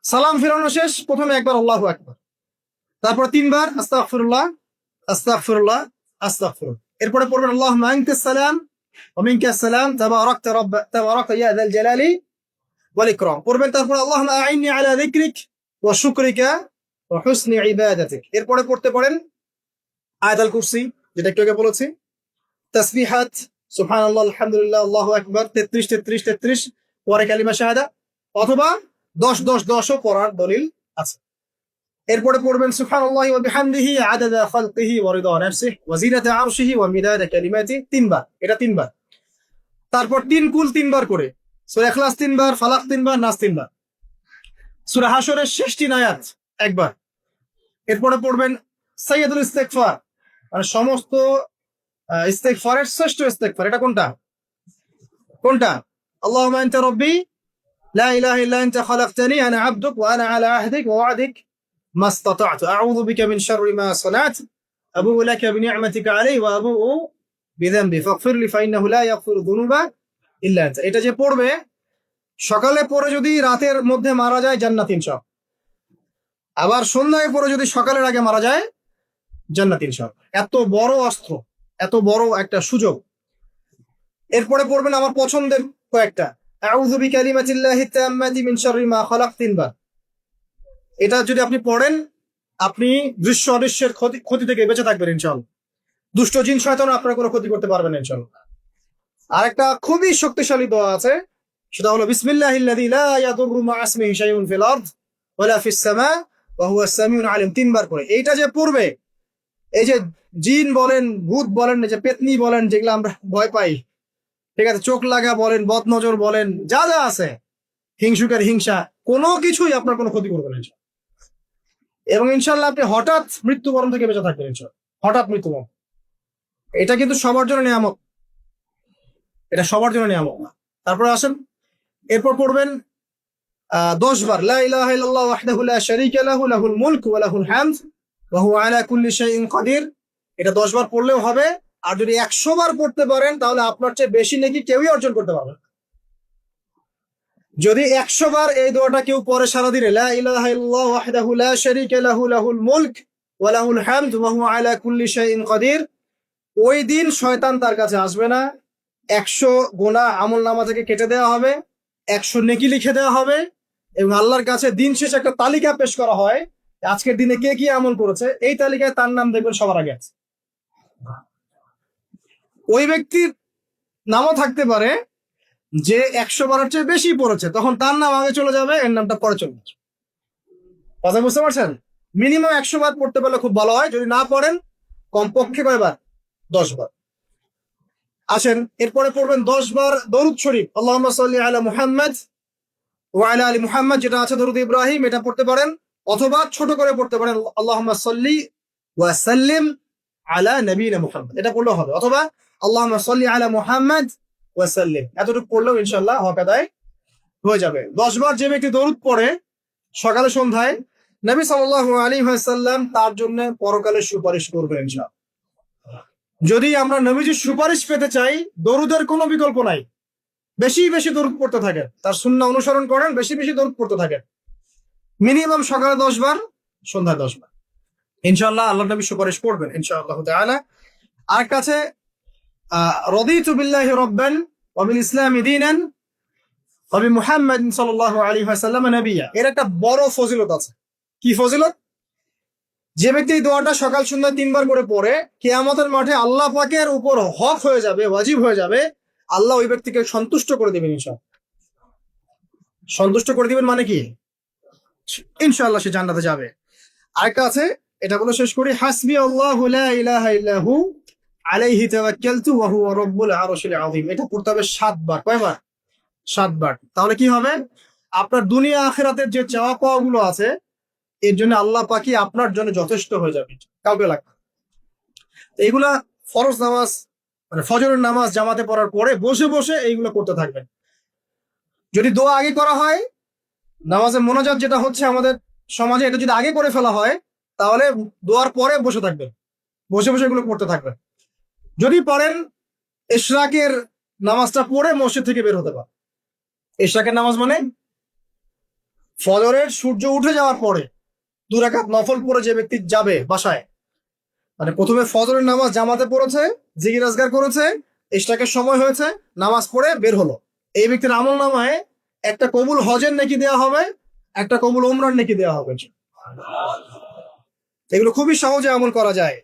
সালাম ফিরানো শেষ, প্রথমে একবার আল্লাহু আকবার, তারপর তিনবার আস্তাগফিরুল্লাহ আস্তাগফিরুল্লাহ আস্তাগফিরুল্লাহ। এরপরে পড়বেন আল্লাহুম্মা আনতাস সালাম ওয়া মিনকাস সালাম তাবারাকতা ইয়া যাল জালালি ওয়াল ইকরাম পড়বেন। তারপর আল্লাহুম্মা আইন্নি আলা যিকরিক ওয়া শুকরিকা ওয়া হুসনি ইবাদাতিক। এরপরে পড়তে পারেন আয়াতুল কুরসি, যেটা একটু আগে বলেছি, তাসবিহাত সুবহানাল্লাহ আলহামদুলিল্লাহ আল্লাহু আকবার 33 33 33, পরে কালিমা শাহাদা, অথবা 10 10 10 ও পড়ার দলিল আছে। এরপরে পড়বেন সুবহানাল্লাহি ওয়া বিহামদিহি আদাদা খালকিহি ওয়া রিদা নাফসিহি ওয়া জিনাতা আরশিহি ওয়া মিদাদা কালিমাতিহি, তিনবার, এটা তিনবার। তারপর তিন কুল তিনবার করে, সূরা ইখলাস তিনবার, ফালাক তিনবার, নাস তিনবার। সূরা হাশরের শেষ তিন আয়াত একবার। এরপরে পড়বেন সাইয়্যিদুল ইস্তিগফার, মানে সমস্ত ইস্তিগফারের শ্রেষ্ঠ ইস্তিগফার। এটা কোনটা কোনটা? আল্লাহুম্মা আনতা রাব্বি লা ইলাহা ইল্লা আনতা খালাকতানি আনা আবদুক ওয়া আনা আলা আহদিক ওয়া ওয়া'দিক ما استطعت أعوذ بك من شر ما صنعت أبوء لك بنعمتك علي وأبوء بذنبي فاغفر لي فإنه لا يغفر الذنوب إلا أنت। এটা যে পড়বে সকালে পড়ে যদি রাতের মধ্যে মারা যায় জান্নাত ইনশাআল্লাহ, আবার সন্ধ্যায় পড়ে যদি সকালের আগে মারা যায় জান্নাত ইনশাআল্লাহ। এত বড় অস্ত্র, এত বড় একটা সুযোগ। এরপরে পড়বেন আমার পছন্দের কয়েকটা, আউযু বিকালিমাতিল্লাহি তাম্মাতি মিন শাররি মা খালাক, তিনবার। এটা যদি আপনি পড়েন, আপনি দৃশ্য অদৃশ্যের ক্ষতি থেকে বেঁচে থাকবেন ইনশাআল্লাহ। দুষ্ট জিন শয়তান আপনার কোনো ক্ষতি করতে পারবে না ইনশাআল্লাহ। আর একটা খুবই শক্তিশালী দোয়া আছে, সেটা হলো বিসমিল্লাহিল্লাযী লা ইয়াদুররু মা ইসমিহি শাইউন ফিল আরদ ওয়ালা ফিস সামা ওয়া হুয়াস সামিউল আলিম, তিনবার করে। এইটা যে পড়বে, এই যে জিন বলেন, ভূত বলেন, যে পেতনি বলেন, যেগুলো আমরা ভয় পাই, ঠিক আছে, চোখ লাগা বলেন, বদনজর বলেন, যা যা আছে, হিংসুকের হিংসা, কোনো কিছুই আপনার কোনো ক্ষতি করবে না এবং ইনশাল্লাহ আপনি হঠাৎ মৃত্যুবরণ থেকে বেঁচে থাকবেন ইনশাল্লাহ। হঠাৎ মৃত্যুবরণ, এটা কিন্তু সবার জন্য নিয়ামত, এটা সবার জন্য নিয়ামত না। তারপরে আসেন, এরপর পড়বেন 10 বার লা ইলাহা ইল্লাল্লাহু ওয়াহদাহু লা শারীকা লাহু লাহুল মুলকু ওয়া লাহুল হামদ ওয়া হুয়া আলা কুল্লি শাইইন কাদির। এটা 10 বার পড়লেও হবে। আর যদি 100 বার পড়তে পারেন তাহলে আপনার চেয়ে বেশি নেকি কেউই অর্জন করতে পারবে। যদি 100 বার এই দোয়াটা কেউ পড়ে সারাদিনে, লা ইলাহা ইল্লাল্লাহু ওয়াহদাহু লা শারীকা লাহু লাহুল মুলক ওয়া লাহুল হামদ ওয়া হুয়া আলা কুল্লি শাইইন কাদির, ওই দিন শয়তান তার কাছে আসবে না। 100 গুনাহ আমলনামা থেকে কেটে দেওয়া হবে, 100 নেকি লিখে দেওয়া হবে এবং আল্লাহর কাছে দিন শেষে একটা তালিকা পেশ করা হয়, আজকের দিনে কে কি আমল করেছে। এই তালিকায় তার নাম দেখবেন সবার আগে আছে। ওই ব্যক্তির নামও থাকতে পারে যে 100 বারের চেয়ে বেশি পড়েছে, তখন তার নাম আগে চলে যাবে, এর নামটা পরে চলে যাবে। কথা বুঝতে পারছেন? মিনিমাম 100 বার পড়তে পারলে খুব ভালো হয়। যদি না পড়েন, কমপক্ষে কয়বার? 10 বার। আসেন, এরপরে পড়বেন 10 বার দরুদ শরীফ, আল্লাহুম্মা সাল্লি আলা মুহাম্মাদ ওয়া আলা আলি মুহাম্মাদ, যেটা আছে দরুদ ইব্রাহিম, এটা পড়তে পারেন, অথবা ছোট করে পড়তে পারেন আল্লাহুম্মা সাল্লি ওয়া সাল্লিম আলা নবিয়িনা মুহাম্মদ, এটা পড়লেও হবে, অথবা আল্লাহুম্মা সাল্লি আলা মুহাম্মাদ ওয়া সাল্লিম, এতটুকু পড়লেও ইনশাআল্লাহ হক আদায় হয়ে যাবে। 10 বার যে ব্যক্তি দরুদ পড়ে সকালে সন্ধ্যায়, নবী সাল্লাল্লাহু আলাইহি ওয়াসাল্লাম তার জন্য পরকালে সুপারিশ করবেন ইনশাআল্লাহ। যদি আমরা নবীজির সুপারিশ পেতে চাই, দরুদের কোনো বিকল্প নাই। বেশি বেশি দরুদ পড়তে থাকেন, তার সুন্নাহ অনুসরণ করেন, বেশি বেশি দরুদ পড়তে থাকেন। মিনিমাম সকালে 10 বার, সন্ধ্যায় 10 বার, ইনশাআল্লাহ আল্লাহ নবী সুপারিশ করবেন ইনশাআল্লাহ তাআলা। আর কাছে রাদিতু বিল্লাহি রাব্বান ওয়া বিল ইসলামি দীনান ওয়া বি মুহাম্মাদিন সাল্লাল্লাহু আলাইহি ওয়াসাল্লাম নবিয়্যা। এর একটা বড় ফজিলত আছে। কি ফজিলত? যে ব্যক্তি এই দোয়াটা সকাল সন্ধ্যা 3 বার করে পড়ে, কিয়ামতের মাঠে আল্লাহ পাকের উপর হক হয়ে যাবে, ওয়াজিব হয়ে যাবে, আল্লাহ ওই ব্যক্তিকে সন্তুষ্ট করে দিবেন ইনশাআল্লাহ। সন্তুষ্ট করে দিবেন মানে কি? ইনশাআল্লাহ সে জান্নাতে যাবে। আরেকটা আছে, এটা বলে শেষ করি, হাসবি আল্লাহু লা ইলাহা ইল্লাহু আলাইহি তাওয়াক্কালতু ওয়া হুয়া রাব্বুল আরশিল আযীম। এটা পড়তে হবে 7 বার। কয়বার? 7 বার। তাহলে কি হবে? আপনার দুনিয়া আখিরাতের যে চাওয়া পাওয়া গুলো আছে, এর জন্য আল্লাহ পাকই আপনার জন্য যথেষ্ট হয়ে যাবে, কাউকে লাগবে। এইগুলা ফরজ নামাজ, মানে ফজরের নামাজ জামাতে পড়ার পরে বসে বসে এইগুলো করতে থাকবেন। যদি দোয়া আগে করা হয়, নামাজে মোনাজাত যেটা হচ্ছে আমাদের সমাজে, এটা যদি আগে করে ফেলা হয়, তাহলে দোয়ার পরে বসে থাকবেন, বসে বসে এগুলো করতে থাকবেন। যদি পারেন ইশরাকের নামাজটা পড়ে মসজিদ থেকে বের হতে পারেন। ইশরাকের নামাজ মানে ফজরের সূর্য উঠে যাওয়ার পরে 2 রাকাত নফল পড়ে যে ব্যক্তি যাবে বাসায়, মানে প্রথমে ফজরের নামাজ জামাতে পড়েছে, জিকির আজকার করেছে, ইশরাকের সময় হয়েছে, নামাজ পড়ে বের হলো, এই ব্যক্তির আমল নামায় একটা কবুল হজের নেকি দেওয়া হবে, একটা কবুল ওমরার নেকি দেওয়া হবে। এগুলো খুবই সহজে আমল করা যায়।